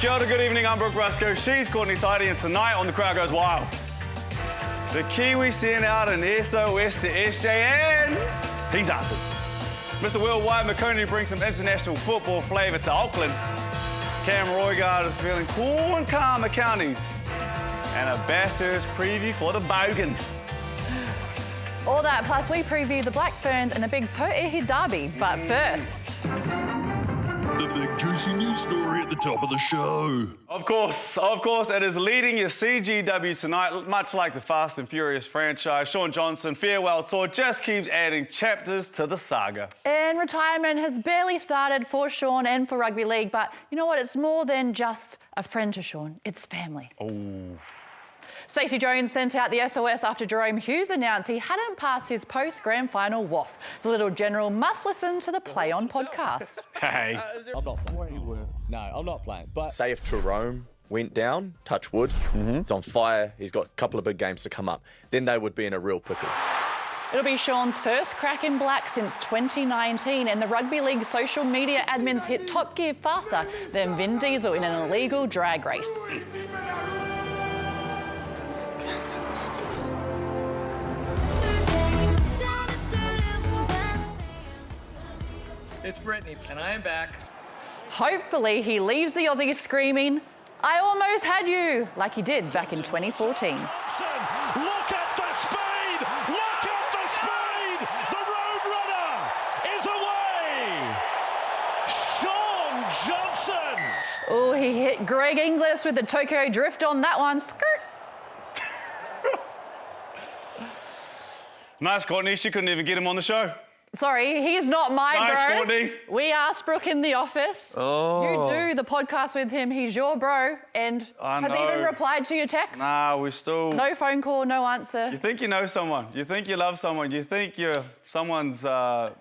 Kia ora, good evening, I'm Brook, Ruscoe. She's Courtney, Tairi, and tonight on The Crowd Goes Wild, the Kiwis sent out an SOS to SJ and he's answered. Mr. Worldwide McConey brings some international football flavour to Auckland. Cam Roigard is feeling cool and calm at counties. And a Bathurst preview for the Bogans. All that, plus we preview the Black Ferns and the big Po'ehi derby. But first... the big juicy news story at the top of the show. Of course, it is leading your CGW tonight, much like the Fast and Furious franchise. Shaun Johnson, farewell tour, just keeps adding chapters to the saga. And retirement has barely started for Shaun and for rugby league, but you know what? It's more than just a friend to Shaun, it's family. Oh. Stacey Jones sent out the SOS after Jerome Hughes announced he hadn't passed his post-grand final WAF. The little general must listen to the Play On podcast. Hey. I'm not playing. No, I'm not playing. But say if Jerome went down, touch wood, it's on fire, he's got a couple of big games to come up, then they would be in a real pickle. It'll be Shaun's first crack in black since 2019, and the Rugby League social media admins hit top gear faster than Vin Diesel in an illegal drag race. it's Brittany, and I am back. Hopefully he leaves the Aussie screaming, "I almost had you," like he did back in 2014. Look at the speed! Look at the speed! The Road Runner is away! Shaun Johnson! Oh, he hit Greg Inglis with the Tokyo Drift on that one. Skirt. Nice, Courtney. She couldn't even get him on the show. Sorry, he's not my Nice, bro. Courtney. We asked Brook in the office. Oh. You do the podcast with him. He's your bro. And I has know. even replied to your text. Nah, we still... No phone call, no answer. You think you know someone. You think you love someone. You think you're someone's... I'm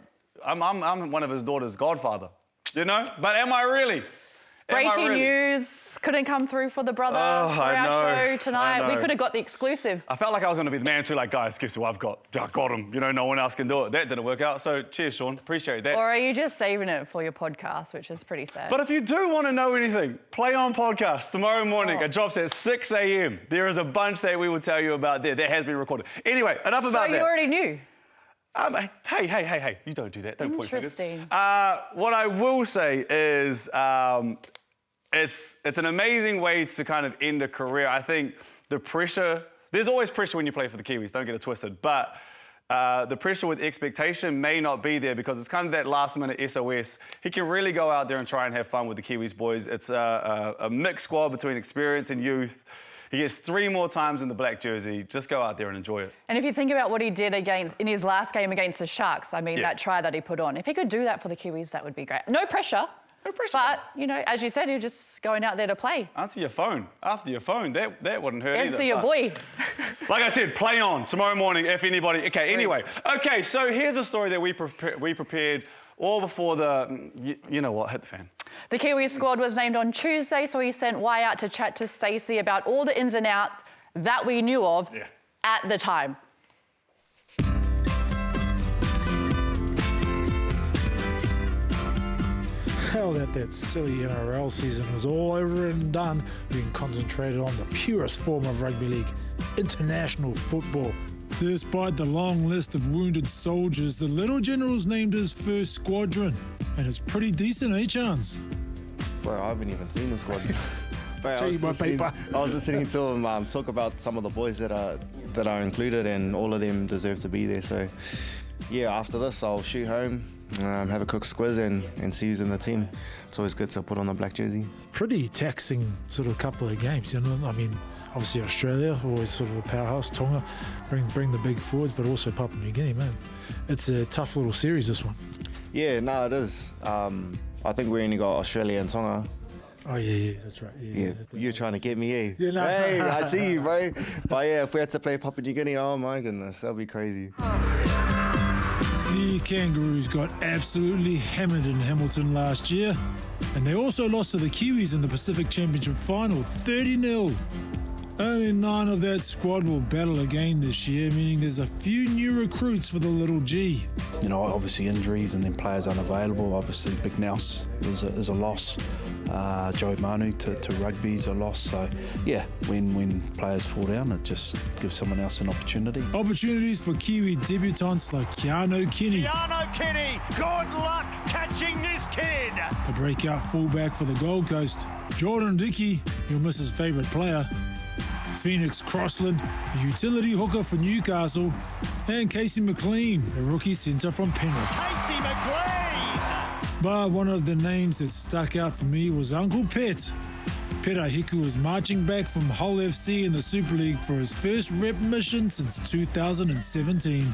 one of his daughter's godfather. You know? But am I really? Breaking news, couldn't come through for the brother for I our know, show tonight. I We know. could have got the exclusive. I felt like I was going to be the man too, like, guys, guess who I got him. You know, no one else can do it. That didn't work out. So cheers, Shaun. Appreciate that. Or are you just saving it for your podcast, which is pretty sad? But if you do want to know anything, Play On podcast tomorrow morning. Oh. It drops at 6 a.m. There is a bunch that we will tell you about there. That has been recorded. Anyway, enough about so that. you already knew? Hey, you don't do that. Don't point fingers. Interesting. What I will say is it's an amazing way to kind of end a career. I think the pressure, there's always pressure when you play for the Kiwis, don't get it twisted, but the pressure with expectation may not be there because it's kind of that last minute SOS. He can really go out there and try and have fun with the Kiwis boys. It's a mixed squad between experience and youth. He gets 3 more times in the black jersey. Just go out there and enjoy it. And if you think about what he did in his last game against the Sharks, I mean, Yeah. that try that he put on, if he could do that for the Kiwis, that would be great. No pressure. No pressure. But, you know, as you said, you're just going out there to play. Answer your phone. After your phone, that wouldn't hurt either. Answer your but- boy. Like I said, Play On tomorrow morning if anybody... Okay, anyway. Okay, so here's a story that we prepared all before the... You know what, hit the fan. The Kiwis squad was named on Tuesday, so he sent Y out to chat to Stacey about all the ins and outs that we knew of at the time. Now that silly NRL season was all over and done, we can concentrate on the purest form of rugby league, international football. Despite the long list of wounded soldiers, the Little General's named his first squadron, and it's pretty decent, eh, Chance? Well, I haven't even seen the squad. But Gee, my paper. I was listening to him talk about some of the boys that are included, and all of them deserve to be there. So, yeah, after this, I'll shoot home, have a cook squiz, and see who's in the team. It's always good to put on the black jersey. Pretty taxing sort of couple of games, you know. I mean, obviously Australia, always sort of a powerhouse. Tonga, bring the big forwards, but also Papua New Guinea, man. It's a tough little series, this one. Yeah, no, it is. I think we only got Australia and Tonga. Oh, yeah, that's right. Yeah, you're trying to get me, eh? Yeah, no. Hey, I see you, bro. But yeah, if we had to play Papua New Guinea, oh my goodness, that'd be crazy. The Kangaroos got absolutely hammered in Hamilton last year, and they also lost to the Kiwis in the Pacific Championship final, 30-0. Only 9 of that squad will battle again this year, meaning there's a few new recruits for the Little G. You know, obviously injuries and then players unavailable. Obviously, Big Nous is a loss. Joey Manu to rugby is a loss. So, yeah, when players fall down, it just gives someone else an opportunity. Opportunities for Kiwi debutants like Keanu Kenny. Keanu Kenny, good luck catching this kid. The breakout fullback for the Gold Coast. Jordan Dickey, you'll miss his favourite player. Phoenix Crossland, a utility hooker for Newcastle. And Casey McLean, a rookie centre from Penrith. Casey McLean. But one of the names that stuck out for me was Uncle Pet. Pet Ahiku is marching back from Hull FC in the Super League for his first rep mission since 2017.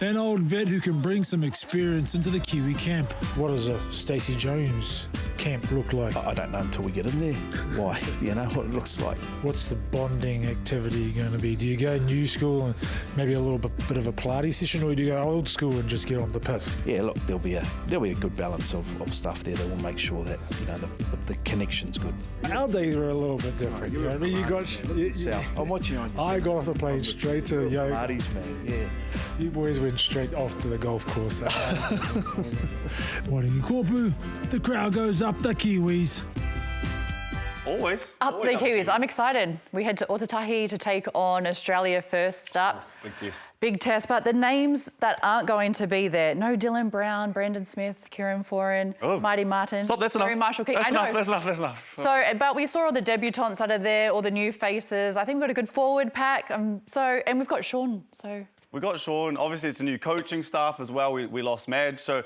An old vet who can bring some experience into the Kiwi camp. What does a Stacey Jones camp look like? I don't know until we get in there. Why? You know what it looks like. What's the bonding activity going to be? Do you go new school and maybe a little bit of a Pilates session, or do you go old school and just get on the piss? Yeah, look, there'll be a good balance of stuff there that will make sure that, you know, the connection's good. Our days were a little bit different. You know what I mean? You got South. I'm watching you on. I got off the plane straight to yoga. Parties, man. Yeah. You boys went straight off to the golf course. Waringi Kopu, the crowd goes up the Kiwis. Always. Up the Kiwis. I'm excited. We head to Otatahi to take on Australia first up. Big test. Big test, but the names that aren't going to be there. No Dylan Brown, Brendan Smith, Kieran Foran, Mighty Martin. Stop, that's enough. Barry Marshall King. That's I know. enough, that's enough. So, but we saw all the debutants that are there, all the new faces. I think we've got a good forward pack. And we've got Shaun, so... We got Shaun. Obviously, it's a new coaching staff as well. We lost Madge. So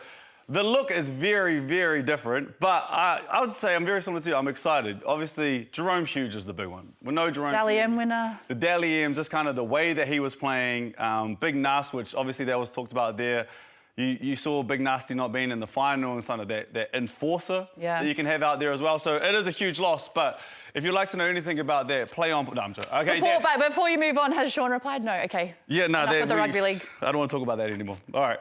the look is very, very different. But I would say I'm very similar to you. I'm excited. Obviously, Jerome Hughes is the big one. We know Jerome Dally Hughes. M winner. The Dally M, just kind of the way that he was playing. Big Nas, which obviously that was talked about there. You saw Big Nasty not being in the final and some of that enforcer that you can have out there as well. So it is a huge loss. But if you'd like to know anything about that, play on. No, I'm joking. Okay, Before you move on, has Shaun replied? No, okay. Yeah, no, Enough with the rugby league. I don't want to talk about that anymore. All right.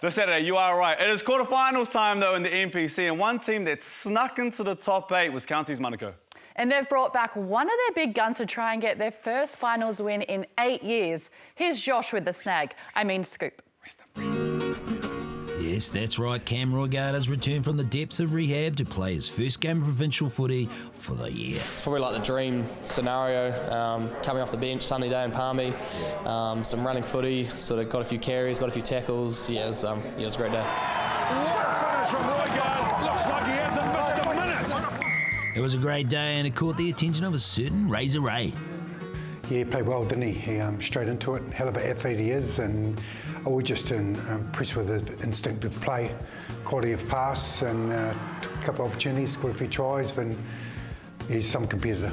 This Saturday, you are right. It is quarterfinals time, though, in the NPC, and one team that snuck into the top 8 was Counties Manukau. And they've brought back one of their big guns to try and get their first finals win in 8 years. Here's Josh with the scoop. Yes, that's right. Cam Roigard has returned from the depths of rehab to play his first game of provincial footy for the year. It's probably like the dream scenario, coming off the bench, sunny day in Palmy, some running footy, sort of got a few carries, got a few tackles. Yeah, it was a great day. What a finish from Roigard. Looks like he hasn't missed a minute. It was a great day and it caught the attention of a certain Razor Ray. Yeah, he played well, didn't he? He straight into it. Hell of an athlete he is, and I was just impressed with his instinctive play, quality of pass, and took a couple of opportunities, scored a few tries, but he's some competitor.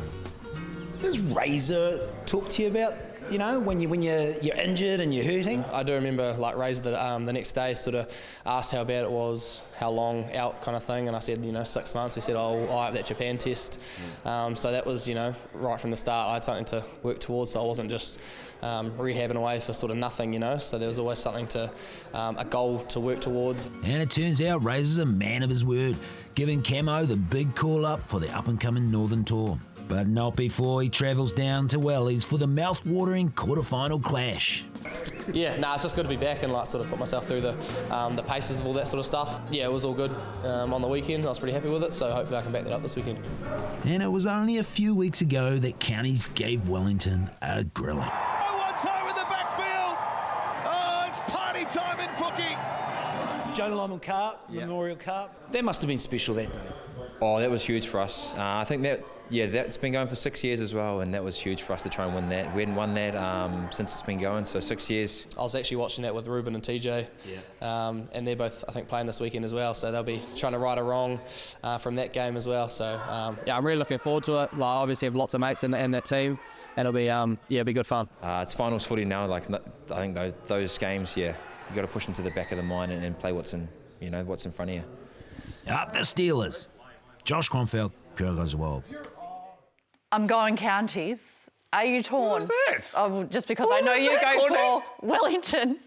Does Razor talk to you about, you know, when you're injured and you're hurting? I do remember like Razor the next day sort of asked how bad it was, how long out kind of thing, and I said 6 months. He said, I have that Japan test. So that was right from the start I had something to work towards, so I wasn't just rehabbing away for sort of nothing, so there was always something to a goal to work towards. And it turns out Razor's a man of his word, giving Camo the big call up for the up and coming Northern Tour. But not before he travels down to Wellies for the mouth-watering quarter-final clash. Yeah, it's just good to be back and sort of put myself through the paces of all that sort of stuff. Yeah, it was all good on the weekend. I was pretty happy with it, so hopefully I can back that up this weekend. And it was only a few weeks ago that Counties gave Wellington a grilling. Oh, what's home in the backfield? Oh, it's party time in Brookie. Jonah Lyman Cup, Memorial Cup. That must have been special that day. Oh, that was huge for us. I think that's been going for 6 years as well, and that was huge for us to try and win that. We hadn't won that since it's been going, so 6 years. I was actually watching that with Ruben and TJ, and they're both, I think, playing this weekend as well, so they'll be trying to right a wrong from that game as well. So I'm really looking forward to it. Obviously, I have lots of mates in that team, and it'll be good fun. It's finals footy now. I think those games, you got to push them to the back of the mind and play what's in front of you. Up the Steelers. Josh Kronfeld, Kurgas World. I'm going Counties. Are you torn? Who's that? Oh, just because I know you go for Wellington.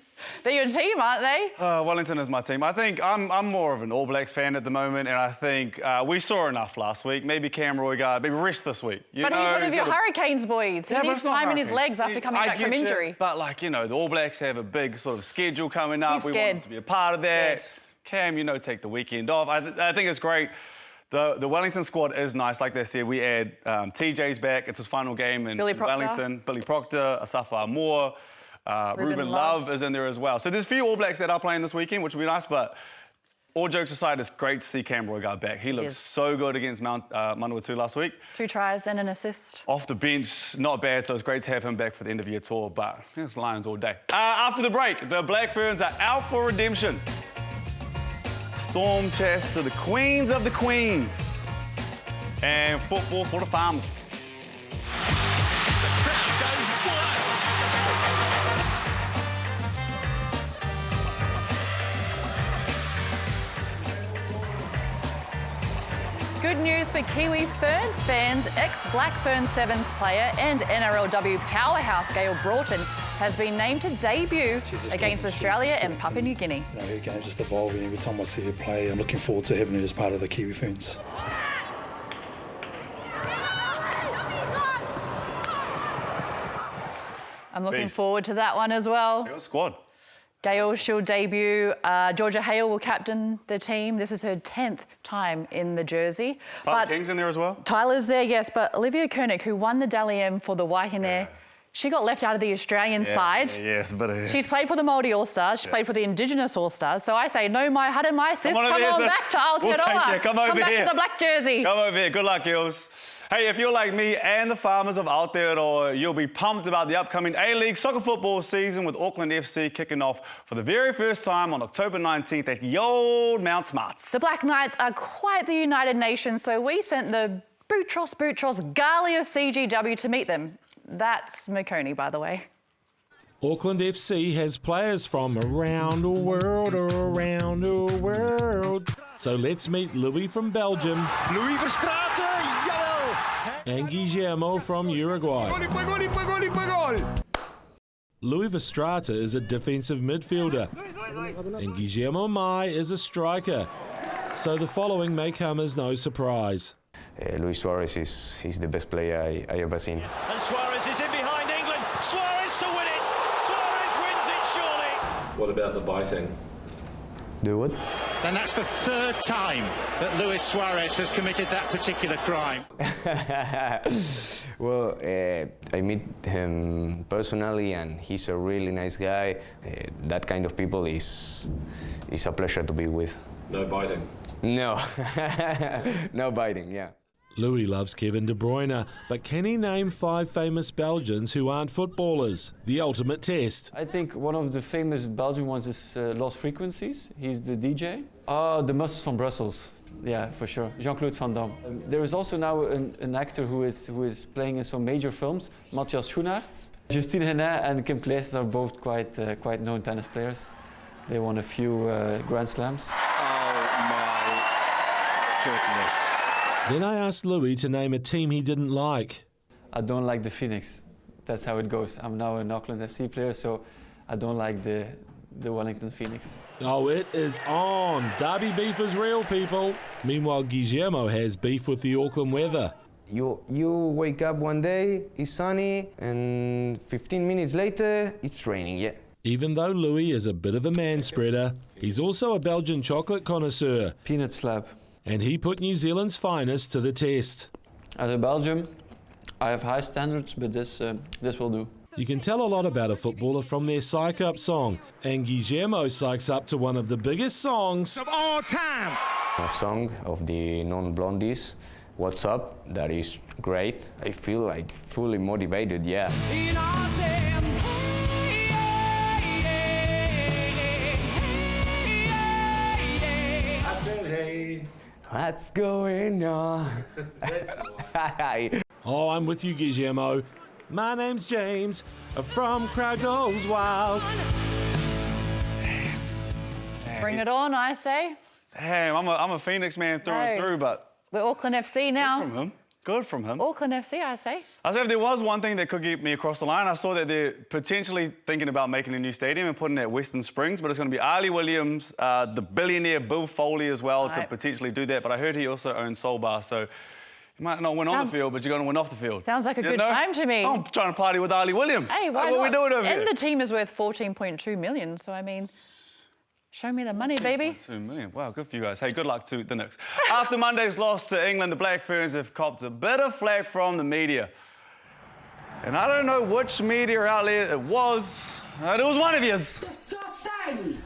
They're your team, aren't they? Wellington is my team. I think I'm more of an All Blacks fan at the moment, and I think we saw enough last week. Maybe Cam Roigard, maybe rest this week. But he's one of your Hurricanes boys. He needs time in his legs after coming back from injury. But, like, you know, the All Blacks have a big sort of schedule coming up. He's we scared. want him to be a part of that. Cam, you know, take the weekend off. I think it's great. The Wellington squad is nice. Like they said, we add TJ's back. It's his final game in Wellington. Billy Proctor, Asafa Moore, Ruben Love is in there as well. So there's a few All Blacks that are playing this weekend, which will be nice. But all jokes aside, it's great to see Cam Roigard back. He looked so good against Manawatu last week. 2 tries and an assist. Off the bench, not bad. So it's great to have him back for the end of year tour. But it's Lions all day. After the break, the Black Ferns are out for redemption. Storm chest to the Queens of the Queens. And football for the farmers. Good news for Kiwi Ferns fans. Ex-Black Ferns Sevens player and NRLW powerhouse Gail Broughton has been named to debut against Australia and Papua New Guinea. You know, her game's just evolving every time I see her play. I'm looking forward to having her as part of the Kiwi Ferns. I'm looking forward to that one as well. Your squad. Gail, she'll debut. Georgia Hale will captain the team. This is her 10th time in the jersey. Tyler King's in there as well? Tyler's there, yes, but Olivia Koenig, who won the Dally M for the Waihinere, she got left out of the Australian side. Yes, but She's played for the Māori All-Stars. She's played for the Indigenous All-Stars. So I say, no, my hut and my sis, come on back to Aotearoa. Come over back here. to the black jersey. Come over here. Good luck, girls. Hey, if you're like me and the farmers of Aotearoa, you'll be pumped about the upcoming A-League soccer football season with Auckland FC kicking off for the very first time on October 19th at Yold Mount Smarts. The Black Knights are quite the United Nation, so we sent the Boutros Gali of CGW to meet them. That's Makoni, by the way. Auckland FC has players from around the world. So let's meet Louis from Belgium. Louis Verstraeten, jawel! And Guillermo from Uruguay. Louis Verstraeten is a defensive midfielder. And Guillermo Mai is a striker. So the following may come as no surprise. Luis Suarez he's the best player I ever seen. And Suarez is in behind England. Suarez to win it. Suarez wins it surely. What about the biting? Do what? And that's the 3rd time that Luis Suarez has committed that particular crime. Well, I meet him personally, and he's a really nice guy. That kind of people is a pleasure to be with. No biting? No. No biting, yeah. Louis loves Kevin De Bruyne, but can he name 5 famous Belgians who aren't footballers? The ultimate test. I think one of the famous Belgian ones is Lost Frequencies. He's the DJ. The Muscles from Brussels. Yeah, for sure. Jean-Claude Van Damme. There is also now an actor who is playing in some major films, Matthias Schoenaerts. Justine Henin and Kim Kleisters are both quite known tennis players. They won a few Grand Slams. Oh my goodness. Then I asked Louis to name a team he didn't like. I don't like the Phoenix. That's how it goes. I'm now an Auckland FC player, so I don't like the Wellington Phoenix. Oh, it is on. Derby beef is real, people. Meanwhile, Guillermo has beef with the Auckland weather. You wake up one day, it's sunny, and 15 minutes later, it's raining, yeah. Even though Louis is a bit of a man-spreader, he's also a Belgian chocolate connoisseur. Peanut slab. And he put New Zealand's finest to the test. As a Belgian, I have high standards, but this will do. You can tell a lot about a footballer from their Psych Up song. And Guillermo psychs up to one of the biggest songs of all time. A song of the Non-Blondies, What's Up, that is great. I feel like fully motivated, yeah. I said, hey. What's going on? Oh, I'm with you, Guillermo. My name's James, from Crowd Goes Wild. Bring it on, I say. Damn, I'm a Phoenix man through and through, but... We're Auckland FC now. From him. Good from him. Auckland FC, I say. I say if there was one thing that could get me across the line, I saw that they're potentially thinking about making a new stadium and putting it at Western Springs, but it's going to be Ali Williams, the billionaire Bill Foley as well to potentially do that. But I heard he also owns Soul Bar, so you might not win on the field, but you're going to win off the field. Sounds like a good time to me. I'm trying to party with Ali Williams. Hey, why what not? are we doing over here? And the team is worth 14.2 million, so I mean, show me the money, baby. 2 million. Wow, good for you guys. Hey, good luck to the Knicks. After Monday's loss to England, the Black Ferns have copped a bit of flack from the media. And I don't know which media outlet it was. It was one of yours. Disgusting!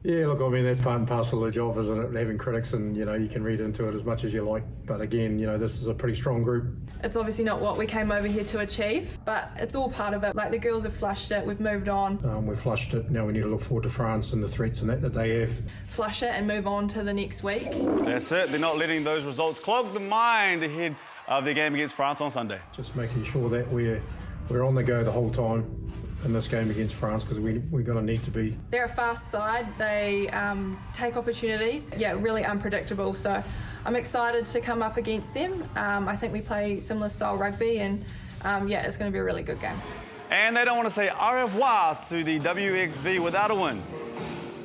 Yeah, look, I mean, that's part and parcel of the job, isn't it? Having critics and, you can read into it as much as you like. But again, this is a pretty strong group. It's obviously not what we came over here to achieve, but it's all part of it. Like, the girls have flushed it, we've moved on. We've flushed it, now we need to look forward to France and the threats and that they have. Flush it and move on to the next week. That's it. They're not letting those results clog the mind ahead of their game against France on Sunday. Just making sure that we're on the go the whole time in this game against France, because we're going to need to be. They're a fast side. They take opportunities. Yeah, really unpredictable. So I'm excited to come up against them. I think we play similar style rugby, and it's going to be a really good game. And they don't want to say au revoir to the WXV without a win.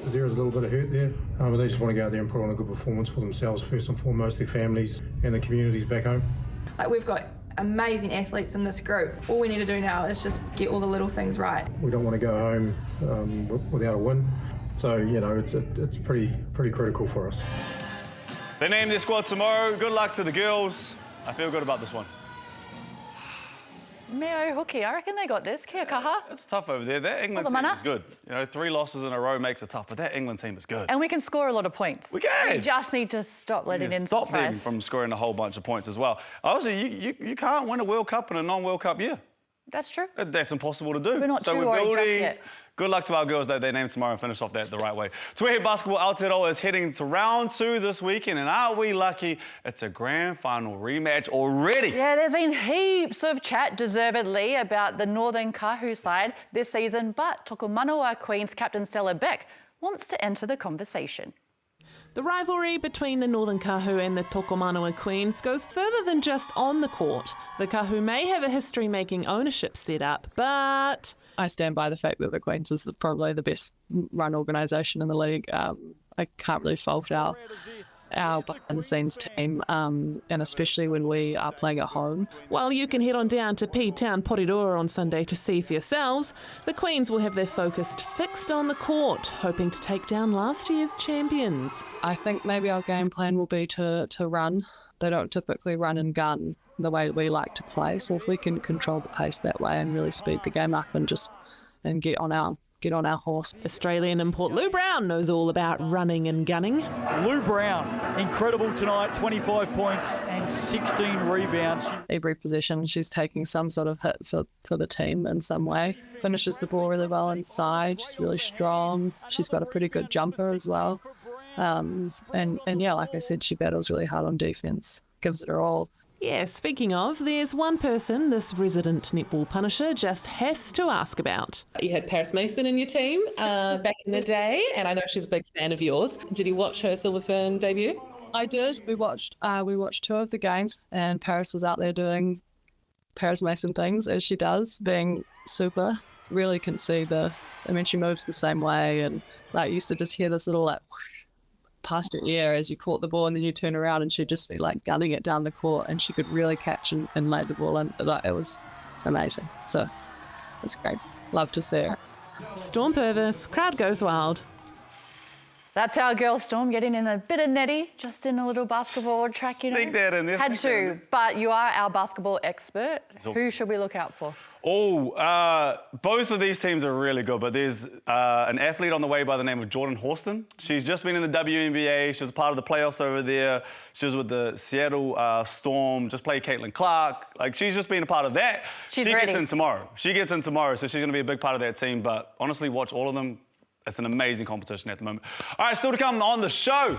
There is a little bit of hurt there, but they just want to go out there and put on a good performance for themselves, first and foremost, their families and the communities back home. Like, we've got amazing athletes in this group. All we need to do now is just get all the little things right. We don't want to go home without a win, so it's pretty critical for us. They name their squad tomorrow. Good luck to the girls. I feel good about this one. Meo Hookie, I reckon they got this. Kia kaha. It's tough over there. That England team is good. 3 losses in a row makes it tough, but that England team is good. And we can score a lot of points. We can. We just need to stop letting in stop them tries. from scoring a whole bunch of points as well. Also, you can't win a World Cup in a non-World Cup year. That's true. That's impossible to do. We're not so too we're worried building. just yet. Good luck to our girls that they named tomorrow and finish off that the right way. Tuehe Basketball Aotearoa is heading to round 2 this weekend, and aren't we lucky? It's a grand final rematch already. Yeah, there's been heaps of chat, deservedly, about the Northern Kahu side this season, but Tokomanawa Queens captain Stella Beck wants to enter the conversation. The rivalry between the Northern Kahu and the Tokomanawa Queens goes further than just on the court. The Kahu may have a history-making ownership set up, but I stand by the fact that the Queens is probably the best run organisation in the league. I can't really fault our behind-the-scenes team, and especially when we are playing at home. While you can head on down to P-Town Porirua on Sunday to see for yourselves, the Queens will have their focus fixed on the court, hoping to take down last year's champions. I think maybe our game plan will be to run. They don't typically run and gun the way we like to play, so if we can control the pace that way and really speed the game up and get on our horse. Australian import Lou Brown knows all about running and gunning. Lou Brown, incredible tonight, 25 points and 16 rebounds. Every possession she's taking some sort of hit for the team in some way. Finishes the ball really well inside, she's really strong. She's got a pretty good jumper as well. And like I said, she battles really hard on defence, gives it her all. Yeah, speaking of, there's one person this resident netball punisher just has to ask about. You had Paris Mason in your team back in the day, and I know she's a big fan of yours. Did you watch her Silver Fern debut? I did. We watched 2 of the games, and Paris was out there doing Paris Mason things, as she does, being super. Really can see she moves the same way, and you used to just hear this little past your ear as you caught the ball, and then you turn around and she'd just be gunning it down the court, and she could really catch and lay the ball in. It was amazing. So it's great. Love to see her. Storm Purvis, crowd goes wild. That's our girl Storm getting in a bit of netty, just in a little basketball track, Sneak that in there. Had to, but you are our basketball expert. Who should we look out for? Both of these teams are really good, but there's an athlete on the way by the name of Jordan Horston. She's just been in the WNBA. She was part of the playoffs over there. She was with the Seattle Storm, just played Caitlin Clark. She's just been a part of that. She gets in tomorrow. She gets in tomorrow, so she's going to be a big part of that team. But honestly, watch all of them. It's an amazing competition at the moment. All right, still to come on the show.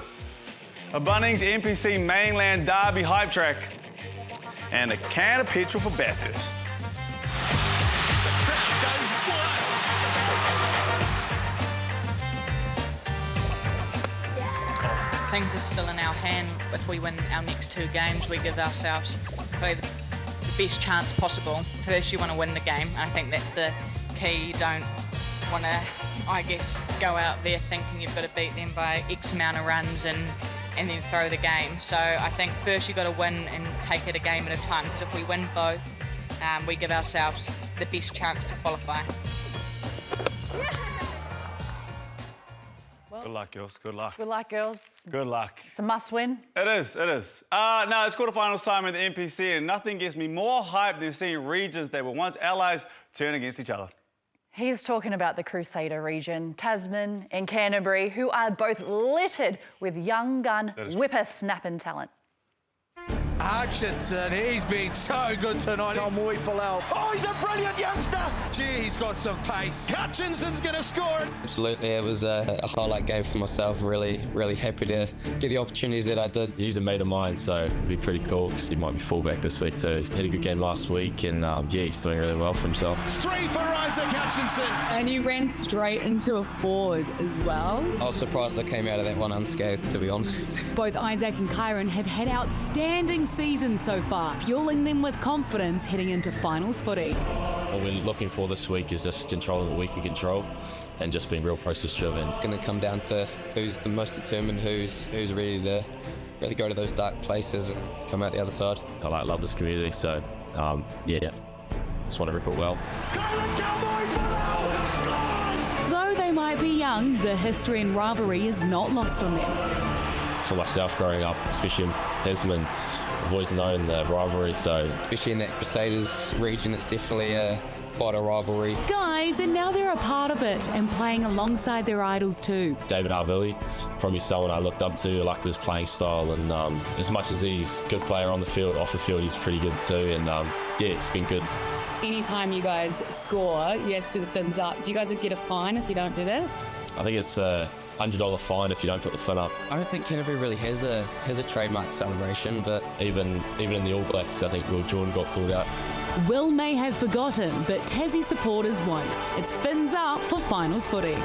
A Bunnings NPC Mainland Derby hype track and a can of petrol for Bathurst. Things are still in our hand. If we win our next 2 games, we give ourselves probably the best chance possible. First, you want to win the game. I think that's the key. You don't want to, I guess, go out there thinking you've got to beat them by X amount of runs and then throw the game. So I think first you've got to win and take it a game at a time, because if we win both, we give ourselves the best chance to qualify. Good luck, girls. Good luck. Good luck, girls. Good luck. It's a must-win. It is. It is. Now, it's quarterfinals time in the NPC, and nothing gets me more hyped than seeing regions that were once allies turn against each other. He's talking about the Crusader region, Tasman and Canterbury, who are both littered with young gun whippersnapping talent. Hutchinson, he's been so good tonight. Tom Whipple. Oh, he's a brilliant youngster. Gee, he's got some pace. Hutchinson's going to score it. Absolutely, it was a highlight game for myself. Really happy to get the opportunities that I did. He's a mate of mine, so it'd be pretty cool because he might be fullback this week too. He had a good game last week, and he's doing really well for himself. 3 for Isaac Hutchinson. And you ran straight into a forward as well. I was surprised I came out of that one unscathed, to be honest. Both Isaac and Kyron have had outstanding seasons so far, fueling them with confidence heading into finals footy. What we're looking for this week is just controlling what we can control and just being real process driven. It's going to come down to who's the most determined, who's ready to really go to those dark places and come out the other side. I love this community, so just want to rip it well. Though they might be young, the history and rivalry is not lost on them. For myself growing up, especially in Tasman, I've always known the rivalry, so... Especially in that Crusaders region, it's definitely quite a rivalry. Guys, and now they're a part of it and playing alongside their idols too. David Arvilli, probably someone I looked up to, I liked his playing style, and as much as he's a good player on the field, off the field he's pretty good too, and it's been good. Anytime you guys score, you have to do the fins up. Do you guys get a fine if you don't do that? I think it's a $100 fine if you don't put the fin up. I don't think Canterbury really has a trademark celebration, but even in the All Blacks, I think Will Jordan got called out. Will may have forgotten, but Tassie supporters won't. It's fins up for finals footy.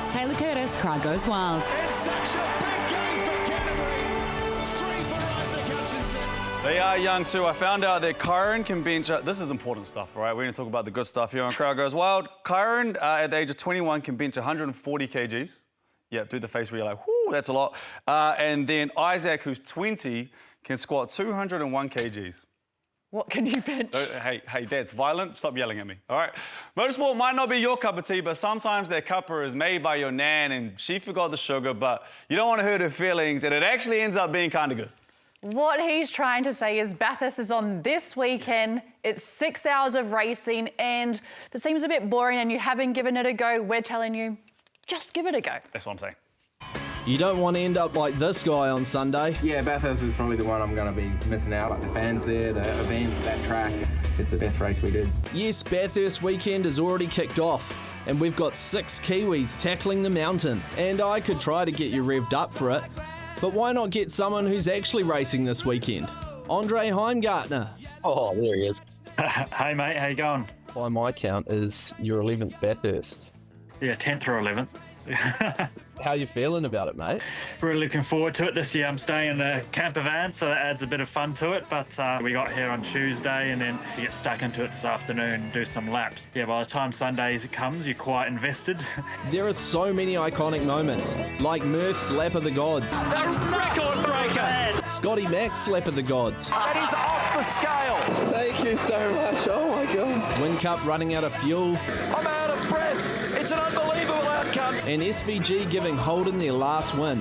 Taylor Curtis, Crowd Goes Wild. It's such a big game for Canterbury. 3 for Isaac Hutchinson. They are young too. I found out that Kyron can bench... This is important stuff, right? We're going to talk about the good stuff here on Crowd Goes Wild. Kyron, at the age of 21, can bench 140 kgs. Yeah, do the face where you're like, whoo, that's a lot. And then Isaac, who's 20, can squat 201 kgs. What can you bench? Hey, that's violent. Stop yelling at me, all right? Motorsport might not be your cup of tea, but sometimes that cuppa is made by your nan and she forgot the sugar, but you don't want to hurt her feelings, and it actually ends up being kind of good. What he's trying to say is Bathurst is on this weekend. It's 6 hours of racing, and if it seems a bit boring and you haven't given it a go, we're telling you, just give it a go. That's what I'm saying. You don't want to end up like this guy on Sunday. Yeah, Bathurst is probably the one I'm going to be missing out. Like the fans there, the event, that track. It's the best race we did. Yes, Bathurst weekend has already kicked off, and we've got 6 Kiwis tackling the mountain. And I could try to get you revved up for it, but why not get someone who's actually racing this weekend? Andre Heimgartner. Oh, there he is. Hey mate, how you going? By my count is your 11th Bathurst. Yeah, 10th or 11th. How you feeling about it, mate? Really looking forward to it. This year I'm staying in the camper van, so that adds a bit of fun to it. But we got here on Tuesday and then to get stuck into it this afternoon and do some laps. Yeah, by the time Sunday comes, you're quite invested. There are so many iconic moments, like Murph's Lap of the Gods. That's record breaker! Scotty Mack's Lap of the Gods. That is off the scale. Thank you so much. Oh my God. Win Cup running out of fuel. I'm out of breath. It's an unbelievable outcome. And SVG giving Holden their last win.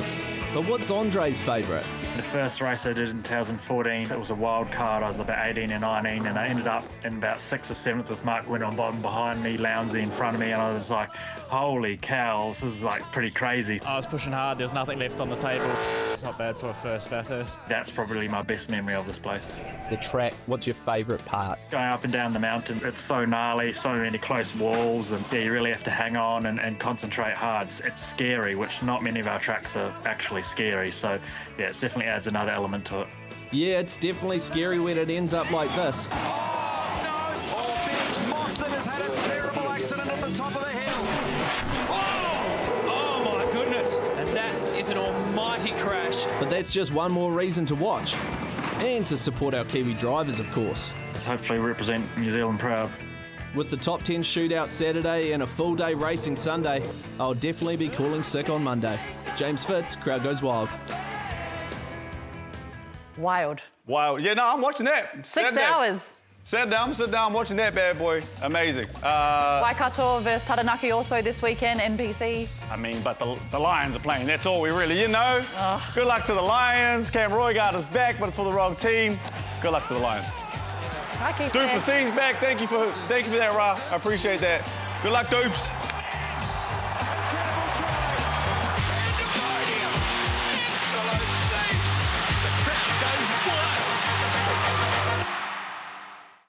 But what's Andre's favourite? The first race I did in 2014, it was a wild card. I was about 18 and 19, and I ended up in about 6th or 7th with Mark Wynn on bottom behind me, Lounsey in front of me, and I was like, holy cow, this is like pretty crazy. I was pushing hard, there's nothing left on the table. It's not bad for a first Bathurst. That's probably my best memory of this place. The track, what's your favourite part? Going up and down the mountain, it's so gnarly, so many close walls, and yeah, you really have to hang on and concentrate hard. It's scary, which not many of our tracks are actually scary, so yeah, it definitely adds another element to it. Yeah, it's definitely scary when it ends up like this. Oh no! Oh, Big Mostyn has had a terrible accident at the top of the hill. Oh my goodness! And that is an almighty crash. But that's just one more reason to watch. and to support our Kiwi drivers, of course. Hopefully represent New Zealand proud. With the top 10 shootout Saturday and a full day racing Sunday, I'll definitely be calling sick on Monday. James Fitz, Crowd Goes Wild. Wild. Wild. Yeah, no, I'm watching that. 6 hours. Sit down, watching that bad boy. Amazing. Waikato versus Taranaki also this weekend, NBC. I mean, but the Lions are playing. That's all we really, Good luck to the Lions. Cam Roigard is back, but it's for the wrong team. Good luck to the Lions. Hi, Keith. Dupes, the scene's back. Thank you for that, Ra. I appreciate that. Good luck, Dupes.